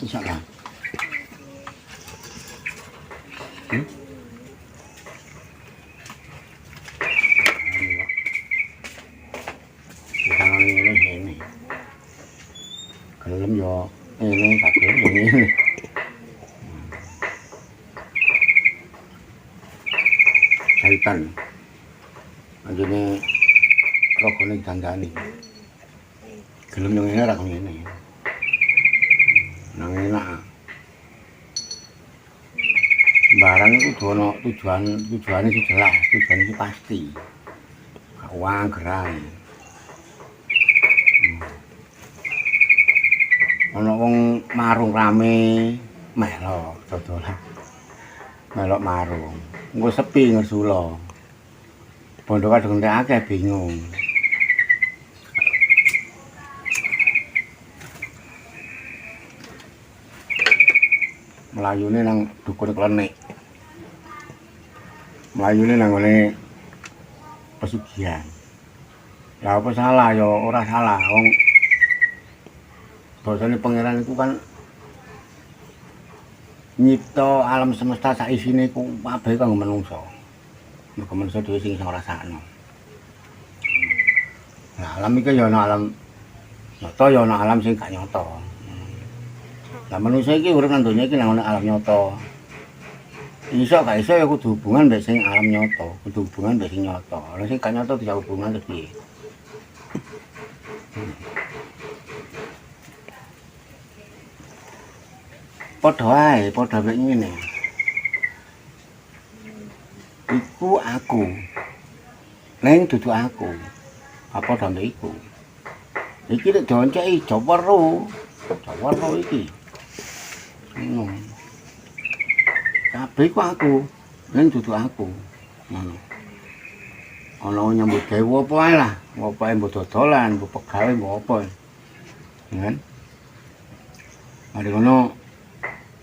Insyaallah. Hmm? Ini. Gelem yo ini tak gelem ini. Kaitan. Anjene rogone dandani. Gelem yo ngene ra ngene. Nang enak. Barang itu ono tujuane sing jelas, tujuane sing pasti. Gak uang gerai. Ana wong marung rame melok dodolan. Melok marung. Engko sepi ngersula. Bondo kadung akeh bingung. Melayune nang dukun klenik. Melayune nang ngene pesugihan. Ya apa salah ya ora salah wong basane pangeran iku kan nyipta alam semesta sak isine iku kabeh kanggo menungso. Mergo menungso dhewe sing iso ngrasakno. Nah, alam iki ya ana alam nyata ya ana alam sing gak nyata. Lah manusa iki urip nang donya iki nang ana alam nyata. Iso gak iso ya kudu hubungan mbek sing alam nyata, kudu hubungan mbek sing nyata. Lah sing gak nyata bisa hubungan terus piye? Padha wae, padha mek ngene. Iku aku. Neng dudu aku. Apa padha mek iku? Iki nek dionceki Jawara. Jawara iki. Ngono. Kabeh iku aku. Neng dudu aku. Ngono. Ana nyambut gawe apa ae lah. Apa ae mbok dodolan, mbok pegawe, mbok apa. Kan? Mari ngono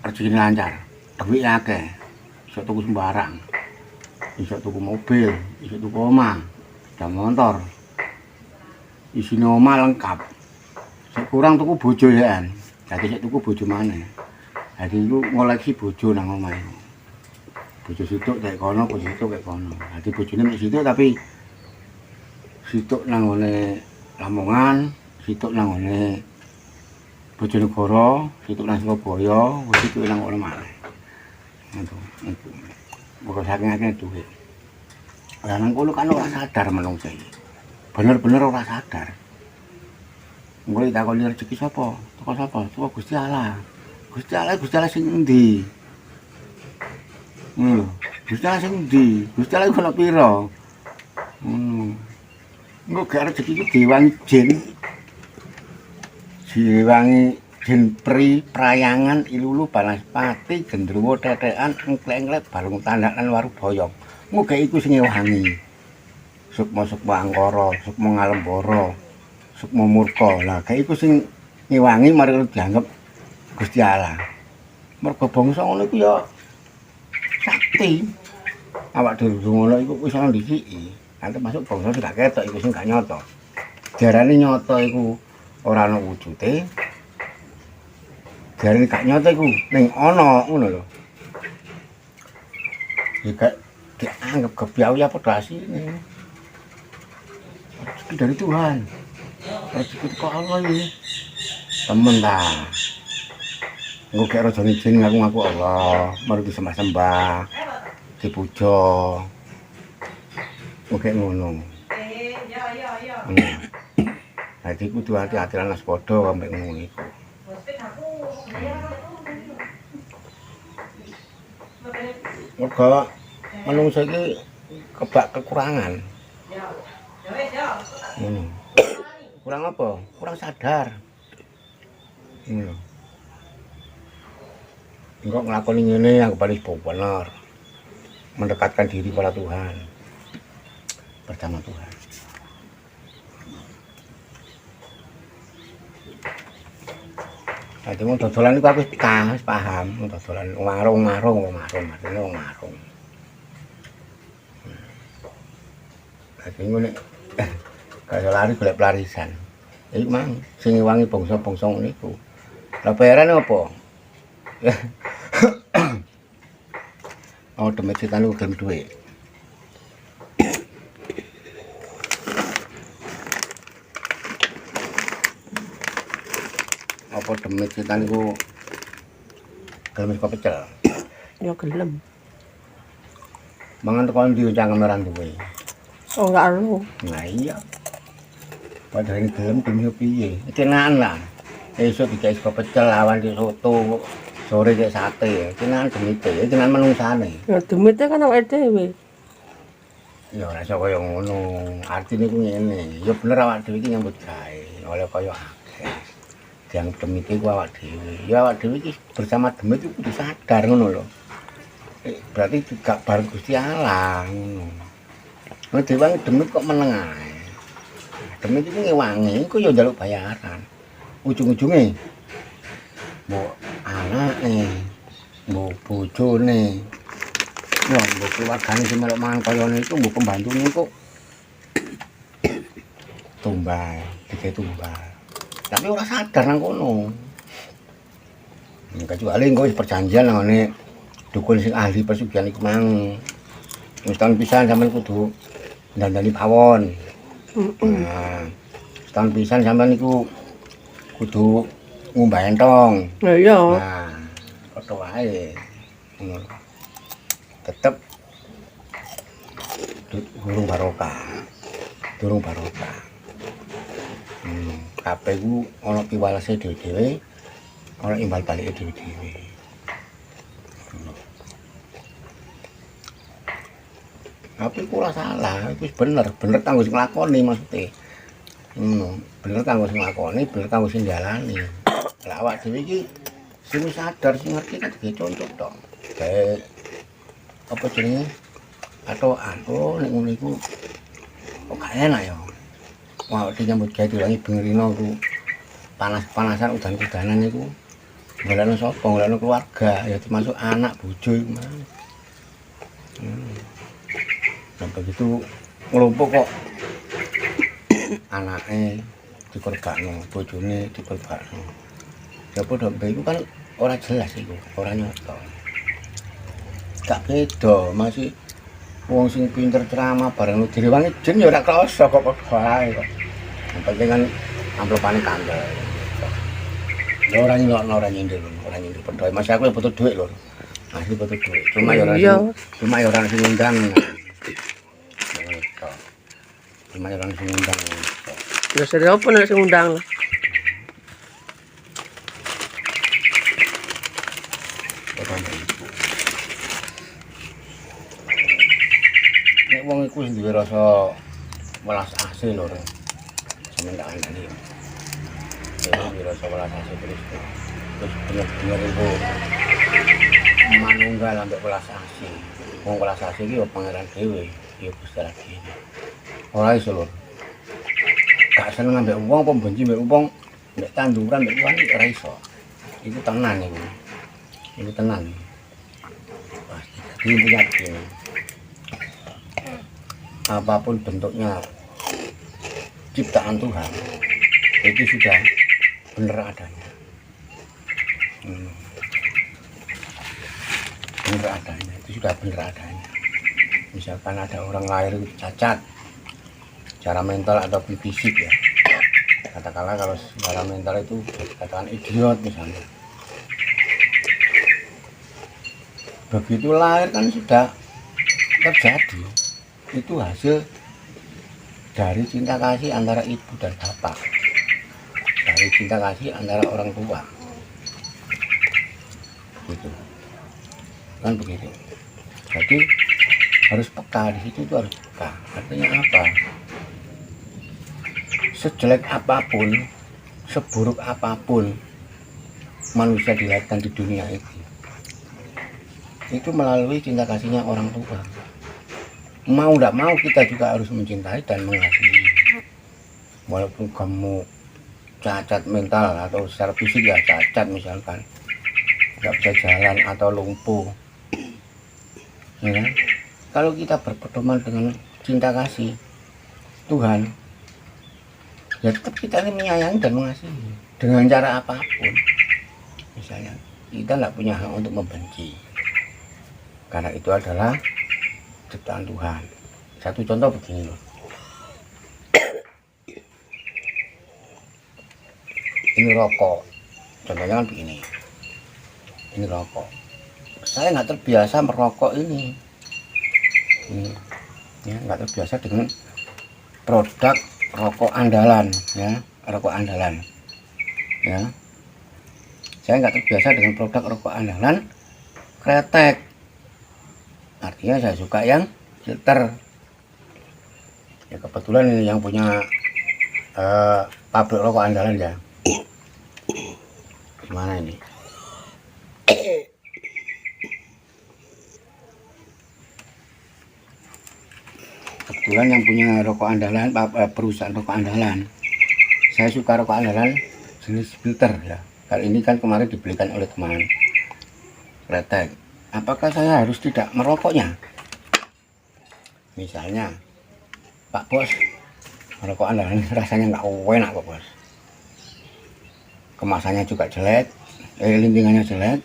rezeki lancar, duit akeh, iso tuku sembarang, iso tuku mobil, iso tuku omah, sepeda motor, isine omah lengkap. Sik kurang tuku bojo ya, jadi sik tuku bojo maneh. Jadi iku ngoleksi bojo nang omah iku. Bojo situk kayak kono, bojo situk kayak kono. Jadi bojone mek situk tapi situk nang ngene Lamongan, situk nang ngene Bojonegoro, situ nang Surabaya, situ nang ono maneh. Ngono. Pokoke saking akeh duit. Lah nang kono kan ora sadar menungso iki. Bener-bener ora sadar. Engko ditakoni rezeki sapa? Teko sapa? Teko Gusti Allah. Gusti Allah sing endi? Ngono. Gusti Allah sing endi? Gusti Allah iku ono pira? Engko gak rezeki iki diwangi jin. Diwangi jin pri prayangan ilulu banaspati gendruwo tetekan engklek-engklek balung tandakan waru boyong. Muga iku sing ngewangi. Sukma angkara, sukma ngalembara, sukma murka. Lah kae iku sing ngewangi mari dianggep Gusti Allah. Mergo bangsa ngono iku ya sakti. Awak dhewe ngono iku wis ana dhisiki. Nanti masuk bangsa sing gak ketok iku sing gak nyata. Diarani nyata iku ora ana wujude. Jarene gak nyata iku ning ana ngono lho. Ya dianggap kebiau ya padha asine. Rezeki dari Tuhan. Rezeki kok Allah iki. Temen ta. Engko gek rajane jin ngaku Allah, mari disembah-sembah, dipuja. Oke ngono. Jadi kudu hati-hati lan waspada sampe ngono iku. Mergo manungsa iki kebak kekurangan. Kurang apa? Kurang sadar. Ngono. Engko nglakoni ngene yang paling bener. Mendekatkan diri pada Tuhan. Bersama Tuhan. Dadi wong dodolan iku aku wis paham, wong dodolan marung, artine wong marung. Dadi ngene kaya lari golek pelarisan. Iku mang sing ngewangi bangsa-bangsa ngene iku. Lah bayarane apa? Oh, demit setan ku gelem duwe. Apa demit setan ku gelem saka pecel? Ya gelem. Mangan tekan ndi cangkem ora duwe. Oh enggak ero. Nah iya. Padahal gelem demi piye? Kenakan lah. Esuk digawe saka pecel, awan di soto, sore kayak sate. Kenakan demite, kenakan menungsane. Ya demite kan awake dhewe. Ya ora iso kaya ngono. Artine ku ngene, ya bener awak dhewe iki nyambut gawe, oleh kaya akeh. Yang demite ku awak dhewe. Ya awak dhewe iki bersama demit iku kudu sadar ngono lho. Berarti juga bareng Gusti Allah ngono. Nek dhewe demit kok meneng ae. Demit iku ngewangi, iku ya njaluk bayaran. Ujung-ujunge mbok anake, mbok bojone, ya mbok keluargane sing melok mangan kaya niku, mbok pembantune kok tumbal, dike tumbal. Tapi ora sadar nang kono. Kecuali engko wis perjanjian nang ngene dukun sing ahli pesugihan iku mang. Wis tahun pisan sampean kudu ndandani pawon. Nah, tahun pisan sampean niku kudu ngumbah entong. Lah iya. Nah, padha wae. Ngono. Tetep durung barokah. Durung barokah. Kabeh ku ana piwalese dhewe-dhewe, ana imbal balike dhewe-dhewe. Tapi ku ora salah, iku wis bener kanggo sing nglakoni maksude. Bener kanggo sing nglakoni, bener kanggo sing njalani. Lah awak dhewe iki sing sadar sing ngerti kan digawe contoh tok. Gawe apa jenenge? Atokan. Oh nek ngono iku kok gak enak ya. Wah, nyambut gawe dilangi bengerino ku panas-panasan udan-udanan niku. Golekno sapa? Golekno keluarga, ya termasuk anak bojo iku mah. Sampai gitu ngelumpuk kok anake dikorbakno, bojone dikorbakno. Ya padha mbek iku kan ora jelas iku, ora nyata. Gak beda, masih wong sing pinter ceramah bareng direwangi jen ya ora krasa kok padha wae kok. Yang penting kan amplopane kandel. Ya ora nyilokno, ora nyindir padha. Mas aku ya butuh dhuwit lho. Asli butuh dhuwit. Cuma ya ora sing ngundang. Cuma ya ora sing ngundang. Lah seri apa nek sing ngundang? Nek wong iku wis duwe rasa welas asih lho. Sampeyan tak andani. Ya duwe rasa welas asih terus bener-bener iku manunggal ambek welas asih. Wong welas asih iki ya pangeran dhewe, ya Gusti Allah dhewe. Ora iso lho. Gak seneng ambek wong apa benci ambek wong, ambek tanduran ambek wong ora iso. Iku tenan iku. Iku tenan. Pasti dadi yakin. Apapun bentuknya ciptaan Tuhan itu sudah benar adanya. Benar adanya, itu sudah benar adanya. Misalkan ada orang lahir cacat secara mental ataupun fisik ya, katakanlah kalau secara mental itu dikatakan idiot misalnya, begitu lahir kan sudah terjadi. Itu hasil dari cinta kasih antara ibu dan bapak, dari cinta kasih antara orang tua, gitu kan begitu. Jadi harus peka di situ, itu harus peka. Artinya apa? Sejelek apapun, seburuk apapun manusia dilahirkan di dunia itu melalui cinta kasihnya orang tua. Mau tidak mau kita juga harus mencintai dan mengasihi. Walaupun kamu cacat mental atau secara fisik ya cacat misalkan, nggak bisa jalan atau lumpuh, ya kan? Kalau kita berpedoman dengan cinta kasih Tuhan, ya tetap kita ini menyayangi dan mengasihi dengan cara apapun. Misalnya kita nggak punya hak untuk membenci, karena itu adalah ciptaan Tuhan. Satu contoh begini loh, ini rokok, contohnya kan begini, ini rokok, saya nggak terbiasa merokok ini ya, nggak terbiasa dengan produk rokok andalan ya, rokok andalan ya, saya nggak terbiasa dengan produk rokok andalan kretek, artinya saya suka yang filter ya. Kebetulan ini yang punya pabrik rokok andalan ya, gimana ini, kebetulan yang punya rokok andalan, perusahaan rokok andalan, saya suka rokok andalan jenis filter ya. Kali ini kan kemarin dibelikan oleh teman kretek, apakah saya harus tidak merokoknya? Misalnya, Pak Bos, rokok andalan rasanya nggak enak Pak Bos, kemasannya juga jelek, lintingannya jelek,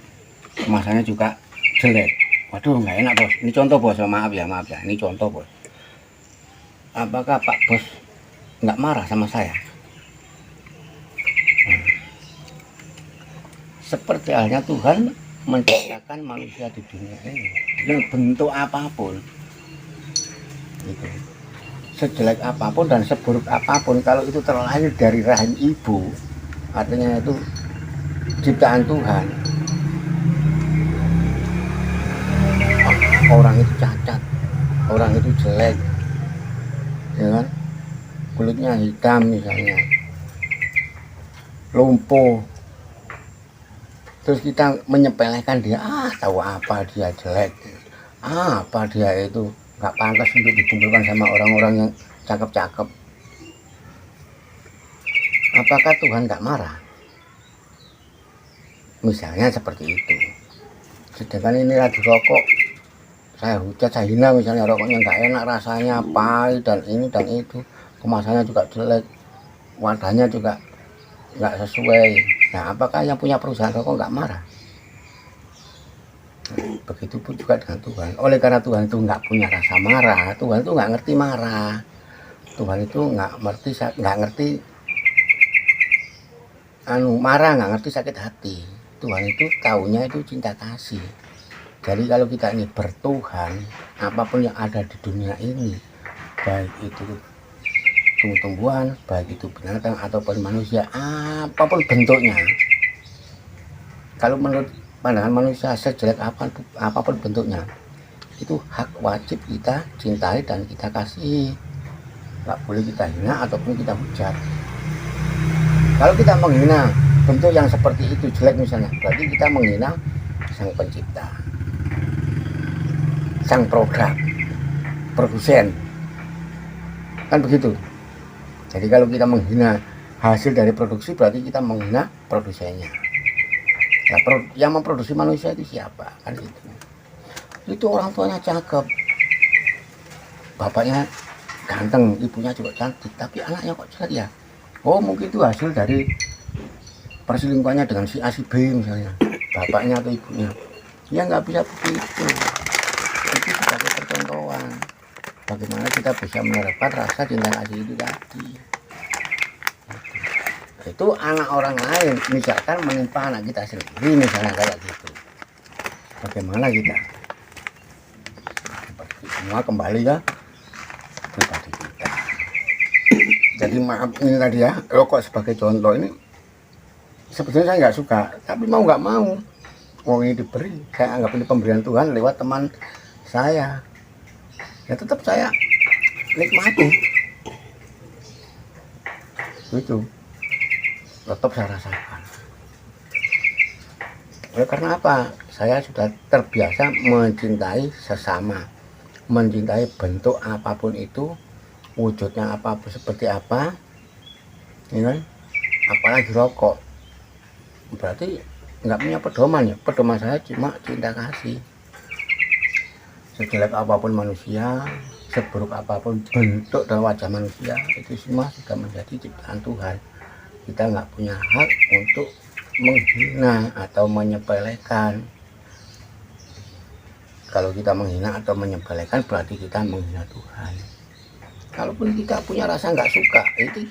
kemasannya juga jelek, waduh nggak enak Bos. Ini contoh Bos, maaf ya, ini contoh Bos. Apakah Pak Bos nggak marah sama saya? Seperti halnya Tuhan menciptakan manusia di dunia ini dengan bentuk apapun, gitu. Sejelek apapun dan seburuk apapun, kalau itu terlahir dari rahim ibu, artinya itu ciptaan Tuhan. Orang itu cacat, orang itu jelek, ya kan? Kulitnya hitam misalnya, lumpuh, terus kita menyepelekan dia, tahu apa dia jelek, apa dia itu nggak pantas untuk dikumpulkan sama orang-orang yang cakep-cakep. Apakah Tuhan nggak marah? Misalnya seperti itu. Sedangkan ini lagi rokok, saya hujat, saya hina misalnya, rokoknya nggak enak rasanya, pahit dan ini dan itu, kemasannya juga jelek, wadahnya juga nggak sesuai. Nah, apakah yang punya perusahaan rokok nggak marah? Begitupun juga dengan Tuhan. Oleh karena Tuhan itu nggak punya rasa marah, Tuhan itu nggak ngerti marah, Tuhan itu nggak ngerti marah, nggak ngerti sakit hati. Tuhan itu taunya itu cinta kasih. Jadi kalau kita ini bertuhan, apapun yang ada di dunia ini, baik itu tumbuh-tumbuhan, baik itu binatang ataupun manusia, apapun bentuknya, kalau menurut pandangan manusia sejelek apapun bentuknya, itu hak wajib kita cintai dan kita kasih, nggak boleh kita hina ataupun kita hujat. Kalau kita menghina bentuk yang seperti itu jelek misalnya, berarti kita menghina sang pencipta, sang produsen, kan begitu. Jadi kalau kita menghina hasil dari produksi, berarti kita menghina produsennya. Nah, yang memproduksi manusia itu siapa? Kan gitu. Itu orang tuanya cakep, bapaknya ganteng, ibunya juga cantik, tapi anaknya kok jelek ya? Oh, mungkin itu hasil dari perselingkuhannya dengan si A si B misalnya, bapaknya atau ibunya. Ya nggak bisa begitu. Itu sebagai percontohan bagaimana kita bisa menerapkan rasa cinta kasih itu tadi. Itu anak orang lain, misalkan menimpa anak kita sendiri misalnya kayak gitu, bagaimana kita? Semua kembali ya pribadi kita. Jadi maaf ini tadi ya, rokok sebagai contoh ini sebetulnya saya nggak suka, tapi mau nggak mau, ini diberi, saya anggap ini pemberian Tuhan lewat teman saya, ya tetap saya nikmati, itu tetap saya rasakan. Karena apa? Saya sudah terbiasa mencintai sesama, mencintai bentuk apapun itu, wujudnya apapun seperti apa, ya kan? Apalagi rokok, berarti nggak punya pedoman ya. Pedoman saya cuma cinta kasih. Sejelek apapun manusia, seburuk apapun bentuk dan wajah manusia, itu semua sudah menjadi ciptaan Tuhan. Kita nggak punya hak untuk menghina atau menyepelekan. Kalau kita menghina atau menyepelekan berarti kita menghina Tuhan. Kalaupun kita punya rasa nggak suka,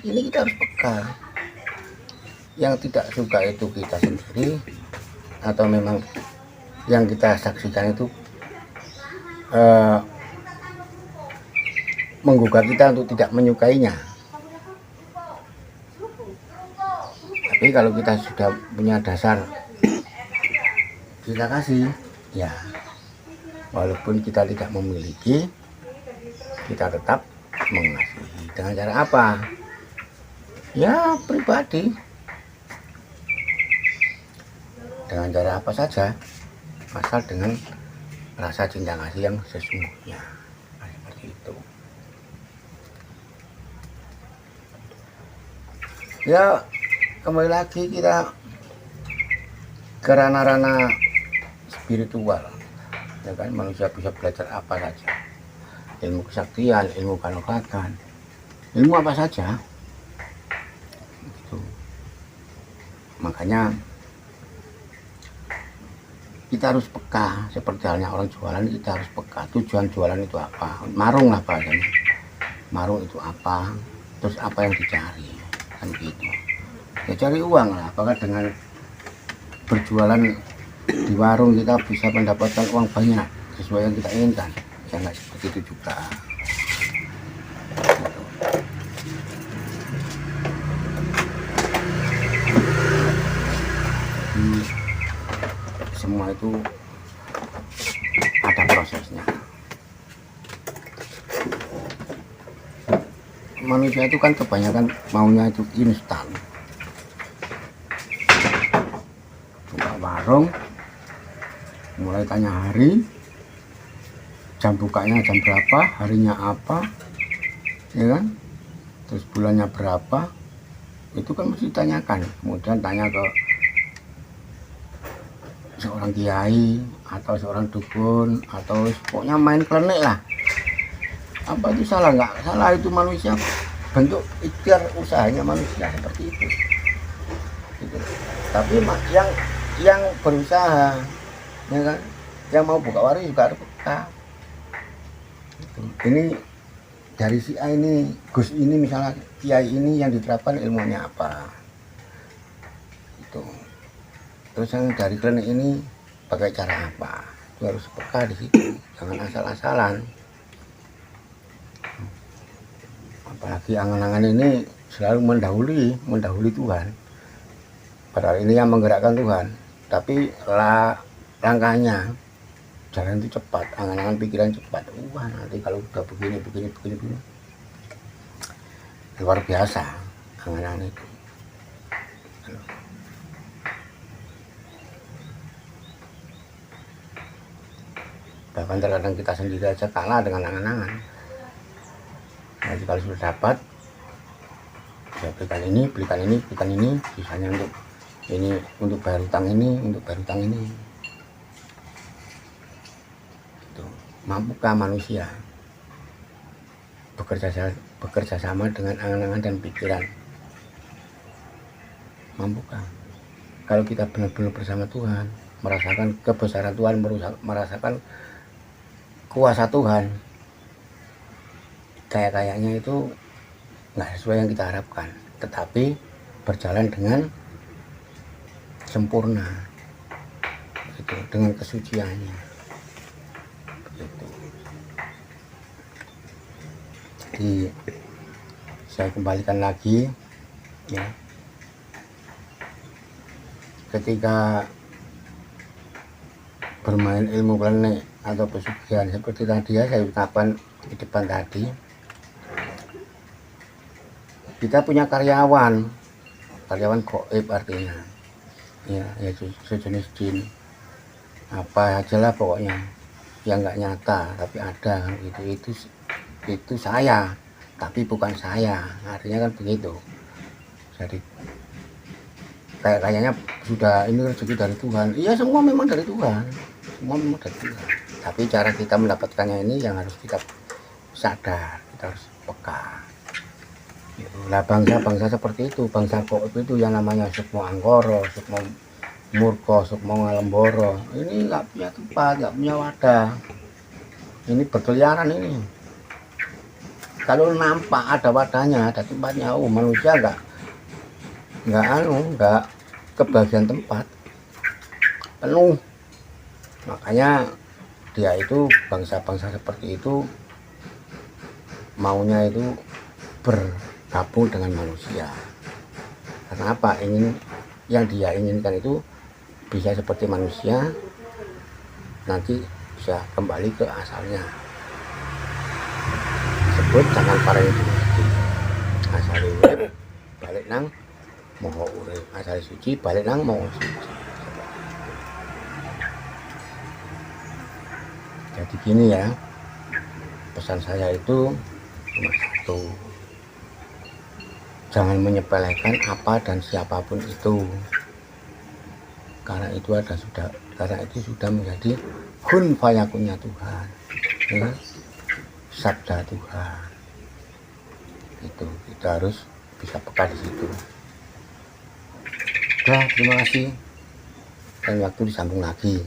ini kita harus peka. Yang tidak suka itu kita sendiri, atau memang yang kita saksikan itu menggugah kita untuk tidak menyukainya. Tapi kalau kita sudah punya dasar kita kasih, ya walaupun kita tidak memiliki, kita tetap mengasihi. Dengan cara apa? Ya pribadi, dengan cara apa saja, asal dengan rasa cinta kasih yang sesungguhnya. Nah, seperti itu. Ya kembali lagi kita ke ranah-ranah spiritual, ya kan, manusia bisa belajar apa saja, ilmu kesaktian, ilmu kanuragan, ilmu apa saja gitu. Makanya kita harus peka, seperti halnya orang jualan, kita harus peka tujuan jualan itu apa. Marung lah bahasanya, marung itu apa, terus apa yang dicari, kan gitu. Ya cari uang lah. Apakah dengan berjualan di warung kita bisa mendapatkan uang banyak sesuai yang kita inginkan? Ya nggak seperti itu juga. Semua itu ada prosesnya. Manusia itu kan kebanyakan maunya itu instan. Buka warung, mulai tanya hari, jam bukanya jam berapa, harinya apa, ya kan, terus bulannya berapa, itu kan mesti ditanyakan. Kemudian tanya ke seorang kiai atau seorang dukun, atau pokoknya main klenik lah. Apa itu salah? Nggak salah, itu manusia, bentuk ikhtiar usahanya manusia seperti itu gitu. Tapi yang berusaha, ya kan, yang mau buka warung juga harus peka gitu. Ini dari si A ini, Gus ini misalnya, kiai ini yang diterapkan ilmunya apa itu. Terus yang dari klinik ini pakai cara apa, itu harus peka di situ, jangan asal-asalan. Apalagi angan-angan ini selalu mendahului Tuhan. Padahal ini yang menggerakkan Tuhan, tapi langkahnya jalan itu cepat, angan-angan pikiran cepat. Wah, nanti kalau udah begini luar biasa angan-angan itu. Bahkan terkadang kita sendiri aja kalah dengan angan-angan. Jadi kalau sudah dapat, ya belikan ini, sisanya untuk ini, untuk bayar utang ini, Gitu. Mampukah manusia bekerja sama dengan angan-angan dan pikiran? Mampukah? Kalau kita benar-benar bersama Tuhan, merasakan kebesaran Tuhan, merasakan kuasa Tuhan, kayaknya itu nggak sesuai yang kita harapkan, tetapi berjalan dengan sempurna gitu, dengan kesuciannya gitu. Jadi saya kembalikan lagi, ya, ketika bermain ilmu klenik atau pesugihan seperti tadi ya saya ucapkan di depan tadi, kita punya karyawan gaib artinya, ya sejenis jin apa aja lah pokoknya, yang nggak nyata tapi ada gitu. Itu saya tapi bukan saya, artinya kan begitu. Jadi kayaknya sudah ini rezeki dari Tuhan. Iya, semua memang dari Tuhan, tapi cara kita mendapatkannya ini yang harus kita sadar, kita harus peka Nah bangsa-bangsa seperti itu, bangsa Koop itu yang namanya Sukmo Anggoro, Sukmo Murko, Sukmo Ngalemboro, ini nggak punya tempat, nggak punya wadah, ini berkeliaran ini. Kalau nampak ada wadahnya, ada tempatnya, manusia nggak kebagian tempat, penuh. Makanya dia itu bangsa-bangsa seperti itu maunya itu bergabung dengan manusia. Karena apa? Yang dia inginkan itu bisa seperti manusia, nanti bisa kembali ke asalnya. Sebut jangan para itu asal urip balik nang moho urip, asal suci balik nang moho suci. Jadi gini ya, pesan saya itu cuma satu, jangan menyepelekan apa dan siapapun itu, karena itu sudah menjadi kun fayakunnya Tuhan, ya, sabda Tuhan. Itu kita harus bisa peka di situ. Terima kasih, dan waktu disambung lagi.